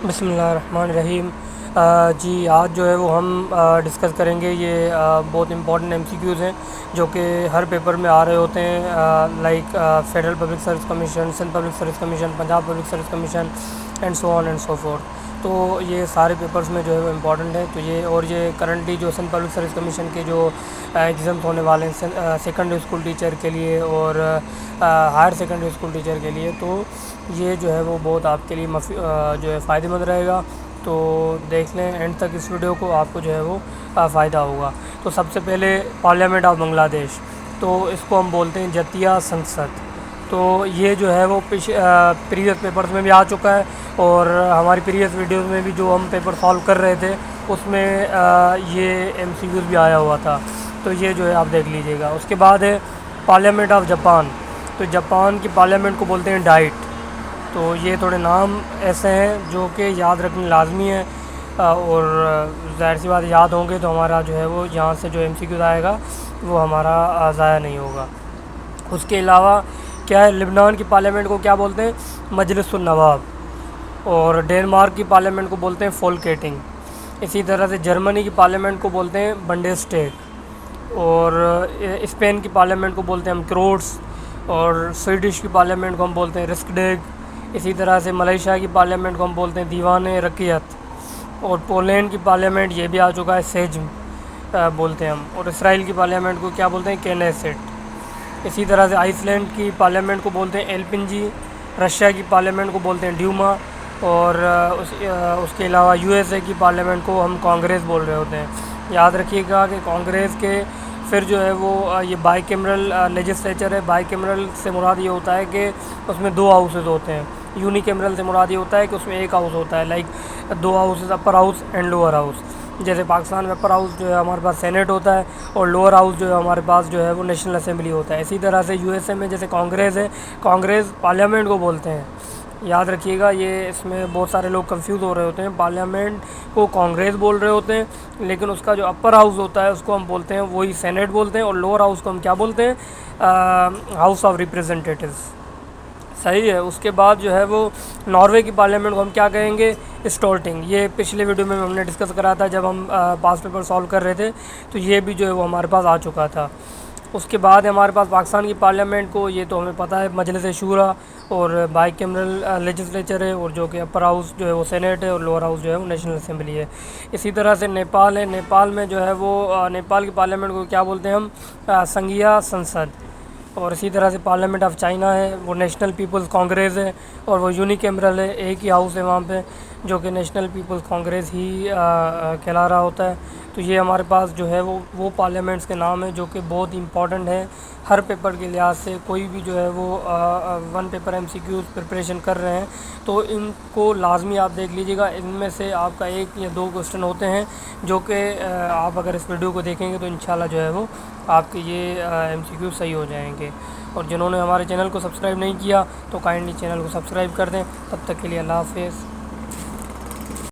बिस्मिल्लाहिर्रहमानिर्रहीम। जी आज जो है वो हम डिस्कस करेंगे ये बहुत इंपॉर्टेंट एमसीक्यूज़ हैं जो कि हर पेपर में आ रहे होते हैं, like federal public service commission, Sindh public service commission, Punjab public service commission and so on and so forth. तो ये सारे पेपर्स में जो है वो इम्पॉर्टेंट है। तो ये करंटली जो सिंध पब्लिक सर्विस कमीशन के जो एग्ज़ाम्स होने वाले हैं सेकेंडरी स्कूल टीचर के लिए और हायर सेकेंडरी स्कूल टीचर के लिए, तो ये जो है वो बहुत आपके लिए जो है फ़ायदेमंद रहेगा। तो देख लें एंड तक इस वीडियो को, आपको जो है वो फ़ायदा होगा। तो सबसे पहले पार्लियामेंट ऑफ बांग्लादेश, तो इसको हम बोलते हैं जतिया संसद। तो ये जो है वो प्रीवियस पेपर्स में भी आ चुका है और हमारी प्रीवियस वीडियोस में भी जो हम पेपर सॉल्व कर रहे थे उसमें ये एमसीक्यूज़ भी आया हुआ था। तो ये जो है आप देख लीजिएगा। उसके बाद है पार्लियामेंट ऑफ जापान। तो जापान की पार्लियामेंट को बोलते हैं डाइट। तो ये थोड़े नाम ऐसे हैं जो कि याद रखना लाजमी है और ज़ाहिर सी बात याद होंगे तो हमारा जो है वो यहाँ से जो एमसीक्यूज़ आएगा वो हमारा ज़ाया नहीं होगा। उसके अलावा क्या है, लेबनान की पार्लियामेंट को क्या बोलते हैं, मजलिसुन नवाब। और डेनमार्क की पार्लियामेंट को बोलते हैं फोल्केटिंग। इसी तरह से जर्मनी की पार्लियामेंट को बोलते हैं बंडेस्टेग। और स्पेन की पार्लियामेंट को बोलते हैं हम क्रोड्स। और स्वीडिश की पार्लियामेंट को हम बोलते हैं रिस्कडेग। इसी तरह से मलेशिया की पार्लियामेंट को हम बोलते हैं दीवान रकियत। और पोलैंड की पार्लियामेंट ये भी आ चुका है, सेज्म बोलते हैं हम। और इसराइल की पार्लियामेंट को क्या बोलते हैं, केनेसेट। इसी तरह से आइसलैंड की पार्लियामेंट को बोलते हैं एलपिनजी। रशिया की पार्लियामेंट को बोलते हैं ड्यूमा। और उसके अलावा यूएसए की पार्लियामेंट को हम कांग्रेस बोल रहे होते हैं। याद रखिएगा कि कांग्रेस के फिर जो है वो ये बाईकैमरल लेजिस्लेचर है। बाईकैमरल से मुराद ये होता है कि उसमें दो हाउसेज होते हैं। यूनिकैमरल से मुराद ये होता है कि उसमें एक हाउस होता है, लाइक दो houses, upper house and lower house. जैसे पाकिस्तान में अपर हाउस जो है हमारे पास सेनेट होता है और लोअर हाउस जो है हमारे पास जो है वो नेशनल असेंबली होता है। इसी तरह से यूएसए में जैसे कांग्रेस है, कांग्रेस पार्लियामेंट को बोलते हैं। याद रखिएगा, ये इसमें बहुत सारे लोग कंफ्यूज हो रहे होते हैं। पार्लियामेंट को कांग्रेस बोल रहे होते हैं लेकिन उसका जो अपर हाउस होता है उसको हम बोलते हैं वही सेनेट बोलते हैं। और लोअर हाउस को हम क्या बोलते हैं, हाउस ऑफ रिप्रेजेंटेटिव्स। सही है। उसके बाद जो है वो नॉर्वे की पार्लियामेंट को हम क्या कहेंगे, स्टोल्टिंग। ये पिछले वीडियो में हमने डिस्कस करा था जब हम पास पेपर सॉल्व कर रहे थे, तो ये भी जो है वो हमारे पास आ चुका था। उसके बाद हमारे पास पाकिस्तान की पार्लियामेंट को, ये तो हमें पता है, मजलिस शूरा और बाईकैमरल लेजिस्लेचर है। और जो कि अपर हाउस जो है वो सेनेट है और लोअर हाउस जो है वो नेशनल असेंबली है। इसी तरह से नेपाल है। नेपाल में जो है वो नेपाल की पार्लियामेंट को क्या बोलते हैं हम, संघीय संसद। और इसी तरह से पार्लियामेंट ऑफ चाइना है, वो नेशनल पीपल्स कांग्रेस है और वो यूनिकैमरल है, एक ही हाउस है वहाँ पे जो कि नेशनल पीपल्स कांग्रेस ही कहला रहा होता है। तो ये हमारे पास जो है वो पार्लियामेंट्स के नाम है जो कि बहुत इंपॉर्टेंट है हर पेपर के लिहाज से। कोई भी जो है वो वन पेपर एमसीक्यूज़ प्रिपरेशन कर रहे हैं तो इनको लाजमी आप देख लीजिएगा। इनमें से आपका एक या दो क्वेश्चन होते हैं जो कि आप अगर इस वीडियो को देखेंगे तो इंशाल्लाह जो है वो आपके ये एमसीक्यू सही हो जाएंगे। और जिन्होंने हमारे चैनल को सब्सक्राइब नहीं किया तो काइंडली चैनल को सब्सक्राइब कर दें। तब तक के लिए अल्लाह हाफ़िज़।